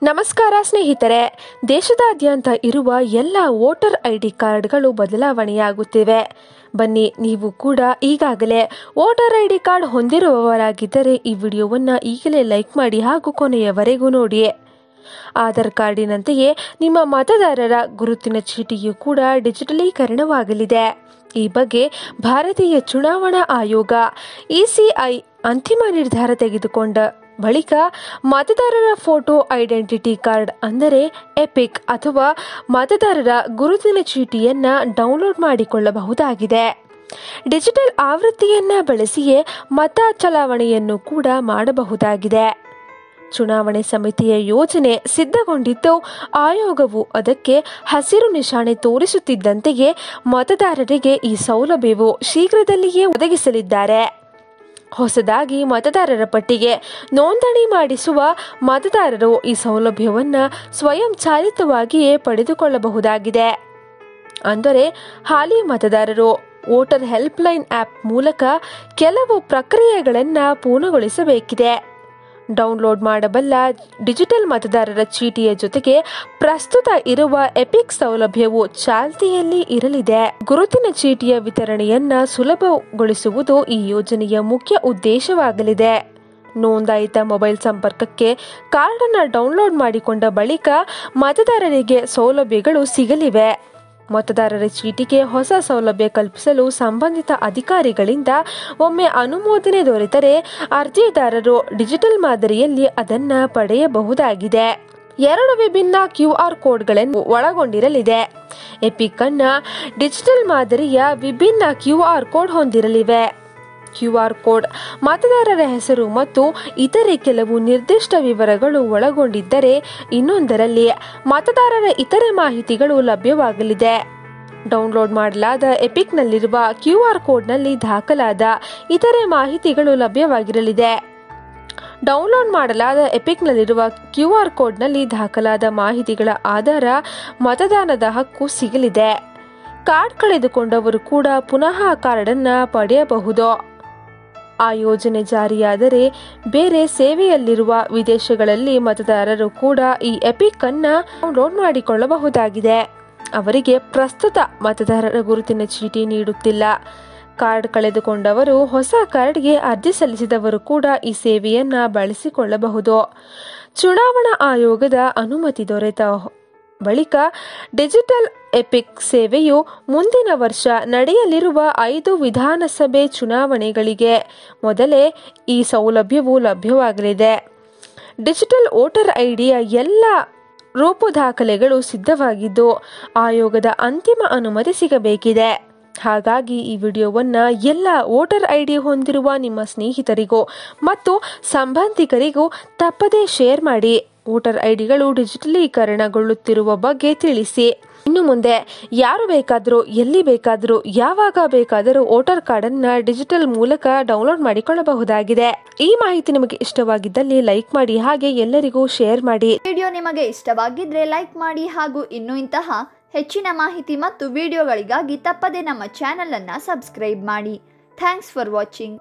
ನಮಸ್ಕಾರ ಸ್ನೇಹಿತರೆ, ದೇಶದಾದ್ಯಂತ ಇರುವ ಎಲ್ಲ ವೋಟರ್ ಐಡಿ ಕಾರ್ಡ್ಗಳು ಬದಲಾವಣೆಯಾಗುತ್ತಿವೆ. ಬನ್ನಿ, ನೀವು ಕೂಡ ಈಗಾಗಲೇ ವೋಟರ್ ಐಡಿ ಕಾರ್ಡ್ ಹೊಂದಿರುವವರಾಗಿದ್ದರೆ ಈ ವಿಡಿಯೋವನ್ನು ಈಗಲೇ ಲೈಕ್ ಮಾಡಿ ಹಾಗೂ ಕೊನೆಯವರೆಗೂ ನೋಡಿ. ಆಧಾರ್ ಕಾರ್ಡಿನಂತೆಯೇ ನಿಮ್ಮ ಮತದಾರರ ಗುರುತಿನ ಚೀಟಿಯು ಕೂಡ ಡಿಜಿಟಲೀಕರಣವಾಗಲಿದೆ. ಈ ಬಗ್ಗೆ ಭಾರತೀಯ ಚುನಾವಣಾ ಆಯೋಗ ಇಸಿಐ ಅಂತಿಮ ನಿರ್ಧಾರ ತೆಗೆದುಕೊಂಡ ಬಳಿಕ ಮತದಾರರ ಫೋಟೋ ಐಡೆಂಟಿಟಿ ಕಾರ್ಡ್ ಅಂದರೆ ಎಪಿಕ್ ಅಥವಾ ಮತದಾರರ ಗುರುತಿನ ಚೀಟಿಯನ್ನು ಡೌನ್ಲೋಡ್ ಮಾಡಿಕೊಳ್ಳಬಹುದಾಗಿದೆ. ಡಿಜಿಟಲ್ ಆವೃತ್ತಿಯನ್ನು ಬಳಸಿಯೇ ಮತ ಚಲಾವಣೆಯನ್ನು ಕೂಡ ಮಾಡಬಹುದಾಗಿದೆ. ಚುನಾವಣೆ ಸಮಿತಿಯ ಯೋಜನೆ ಸಿದ್ಧಗೊಂಡಿದ್ದು, ಆಯೋಗವು ಅದಕ್ಕೆ ಹಸಿರು ನಿಶಾನೆ ತೋರಿಸುತ್ತಿದ್ದಂತೆಯೇ ಮತದಾರರಿಗೆ ಈ ಸೌಲಭ್ಯವು ಶೀಘ್ರದಲ್ಲಿಯೇ ಒದಗಿಸಲಿದ್ದಾರೆ. ಹೊಸದಾಗಿ ಮತದಾರರ ಪಟ್ಟಿಗೆ ನೋಂದಣಿ ಮಾಡಿಸುವ ಮತದಾರರು ಈ ಸೌಲಭ್ಯವನ್ನು ಸ್ವಯಂಚಾಲಿತವಾಗಿಯೇ ಪಡೆದುಕೊಳ್ಳಬಹುದಾಗಿದೆ. ಅಂದರೆ ಹಾಲಿ ಮತದಾರರು ವೋಟರ್ ಹೆಲ್ಪ್ಲೈನ್ ಆ್ಯಪ್ ಮೂಲಕ ಕೆಲವು ಪ್ರಕ್ರಿಯೆಗಳನ್ನು ಪೂರ್ಣಗೊಳಿಸಬೇಕಿದೆ. ಡೌನ್ಲೋಡ್ ಮಾಡಬಲ್ಲ ಡಿಜಿಟಲ್ ಮತದಾರರ ಚೀಟಿಯ ಜೊತೆಗೆ ಪ್ರಸ್ತುತ ಇರುವ ಎಪಿಕ್ ಸೌಲಭ್ಯವು ಚಾಲ್ತಿಯಲ್ಲಿ ಇರಲಿದೆ. ಗುರುತಿನ ಚೀಟಿಯ ವಿತರಣೆಯನ್ನು ಸುಲಭಗೊಳಿಸುವುದು ಈ ಯೋಜನೆಯ ಮುಖ್ಯ ಉದ್ದೇಶವಾಗಲಿದೆ. ನೋಂದಾಯಿತ ಮೊಬೈಲ್ ಸಂಪರ್ಕಕ್ಕೆ ಕಾರ್ಡನ್ನು ಡೌನ್ಲೋಡ್ ಮಾಡಿಕೊಂಡ ಬಳಿಕ ಮತದಾರರಿಗೆ ಸೌಲಭ್ಯಗಳು ಸಿಗಲಿವೆ. ಮತದಾರರ ಚೀಟಿಗೆ ಹೊಸ ಸೌಲಭ್ಯ ಕಲ್ಪಿಸಲು ಸಂಬಂಧಿತ ಅಧಿಕಾರಿಗಳಿಂದ ಒಮ್ಮೆ ಅನುಮೋದನೆ ದೊರೆತರೆ ಅರ್ಜಿದಾರರು ಡಿಜಿಟಲ್ ಮಾದರಿಯಲ್ಲಿ ಅದನ್ನು ಪಡೆಯಬಹುದಾಗಿದೆ. 2 ವಿಭಿನ್ನ QR ಕೋಡ್ಗಳನ್ನು ಒಳಗೊಂಡಿರಲಿದೆ. ಎಪಿಕ್ ಅನ್ನು ಡಿಜಿಟಲ್ ಮಾದರಿಯ ವಿಭಿನ್ನ QR ಕೋಡ್ ಹೊಂದಿರಲಿವೆ. QR ಕೋಡ್ ಮತದಾರರ ಹೆಸರು ಮತ್ತು ಇತರೆ ಕೆಲವು ನಿರ್ದಿಷ್ಟ ವಿವರಗಳು ಒಳಗೊಂಡಿದ್ದರೆ, ಇನ್ನೊಂದರಲ್ಲಿ ಮತದಾರರ ಇತರೆ ಮಾಹಿತಿಗಳು ಲಭ್ಯವಾಗಲಿದೆ. ಡೌನ್ಲೋಡ್ ಮಾಡಲಾದ ಎಪಿಕ್ನಲ್ಲಿರುವ QR ಕೋಡ್ನಲ್ಲಿ ದಾಖಲಾದ ಇತರೆ ಮಾಹಿತಿಗಳು ಲಭ್ಯವಾಗಿರಲಿದೆ. ಡೌನ್ಲೋಡ್ ಮಾಡಲಾದ ಎಪಿಕ್ನಲ್ಲಿರುವ QR ಕೋಡ್ನಲ್ಲಿ ದಾಖಲಾದ ಮಾಹಿತಿಗಳ ಆಧಾರ ಮತದಾನದ ಹಕ್ಕು ಸಿಗಲಿದೆ. ಕಾರ್ಡ್ ಕಳೆದುಕೊಂಡವರು ಕೂಡ ಪುನಃ ಕಾರ್ಡನ್ನು ಪಡೆಯಬಹುದು. ಆ ಯೋಜನೆ ಜಾರಿಯಾದರೆ ಬೇರೆ ಸೇವೆಯಲ್ಲಿರುವ ವಿದೇಶಗಳಲ್ಲಿ ಮತದಾರರು ಕೂಡ ಈ ಎಪಿಕ್ ಅನ್ನು ಡೌನ್ಲೋಡ್ ಮಾಡಿಕೊಳ್ಳಬಹುದಾಗಿದೆ. ಅವರಿಗೆ ಪ್ರಸ್ತುತ ಮತದಾರರ ಗುರುತಿನ ಚೀಟಿ ನೀಡುತ್ತಿಲ್ಲ. ಕಾರ್ಡ್ ಕಳೆದುಕೊಂಡವರು ಹೊಸ ಕಾರ್ಡ್ಗೆ ಅರ್ಜಿ ಸಲ್ಲಿಸಿದವರು ಕೂಡ ಈ ಸೇವೆಯನ್ನು ಬಳಸಿಕೊಳ್ಳಬಹುದು. ಚುನಾವಣಾ ಆಯೋಗದ ಅನುಮತಿ ದೊರೆತ ಬಳಿಕ ಡಿಜಿಟಲ್ ಎಪಿಕ್ ಸೇವೆಯು ಮುಂದಿನ ವರ್ಷ ನಡೆಯಲಿರುವ 5 ವಿಧಾನಸಭೆ ಚುನಾವಣೆಗಳಿಗೆ ಮೊದಲೇ ಈ ಸೌಲಭ್ಯವು ಲಭ್ಯವಾಗಲಿದೆ. ಡಿಜಿಟಲ್ ವೋಟರ್ ಐಡಿಯ ಎಲ್ಲ ರೂಪುದಾಖಲೆಗಳು ಸಿದ್ಧವಾಗಿದ್ದು, ಆಯೋಗದ ಅಂತಿಮ ಅನುಮತಿ ಸಿಗಬೇಕಿದೆ. ಹಾಗಾಗಿ ಈ ವಿಡಿಯೋವನ್ನು ಎಲ್ಲ ವೋಟರ್ ಐಡಿ ಹೊಂದಿರುವ ನಿಮ್ಮ ಸ್ನೇಹಿತರಿಗೂ ಮತ್ತು ಸಂಬಂಧಿಕರಿಗೂ ತಪ್ಪದೇ ಶೇರ್ ಮಾಡಿ. ವೋಟರ್ ಐಡಿಗಳು ಡಿಜಿಟಲೀಕರಣಗೊಳ್ಳುತ್ತಿರುವ ಬಗ್ಗೆ ತಿಳಿಸಿ. ಇನ್ನು ಮುಂದೆ ಯಾರು ಬೇಕಾದರೂ, ಎಲ್ಲಿ ಬೇಕಾದರೂ, ಯಾವಾಗ ಬೇಕಾದರೂ ವೋಟರ್ ಕಾರ್ಡನ್ನು ಡಿಜಿಟಲ್ ಮೂಲಕ ಡೌನ್ಲೋಡ್ ಮಾಡಿಕೊಳ್ಳಬಹುದಾಗಿದೆ. ಈ ಮಾಹಿತಿ ನಿಮಗೆ ಇಷ್ಟವಾಗಿದ್ದಲ್ಲಿ ಲೈಕ್ ಮಾಡಿ, ಹಾಗೆ ಎಲ್ಲರಿಗೂ ಶೇರ್ ಮಾಡಿ. ವಿಡಿಯೋ ನಿಮಗೆ ಇಷ್ಟವಾಗಿದ್ರೆ ಲೈಕ್ ಮಾಡಿ ಹಾಗೂ ಇನ್ನೂ ಇಂತಹ ಹೆಚ್ಚಿನ ಮಾಹಿತಿ ಮತ್ತು ವಿಡಿಯೋಗಳಿಗಾಗಿ ತಪ್ಪದೇ ನಮ್ಮ ಚಾನೆಲ್ ಅನ್ನು ಸಬ್ಸ್ಕ್ರೈಬ್ ಮಾಡಿ. Thanks for watching.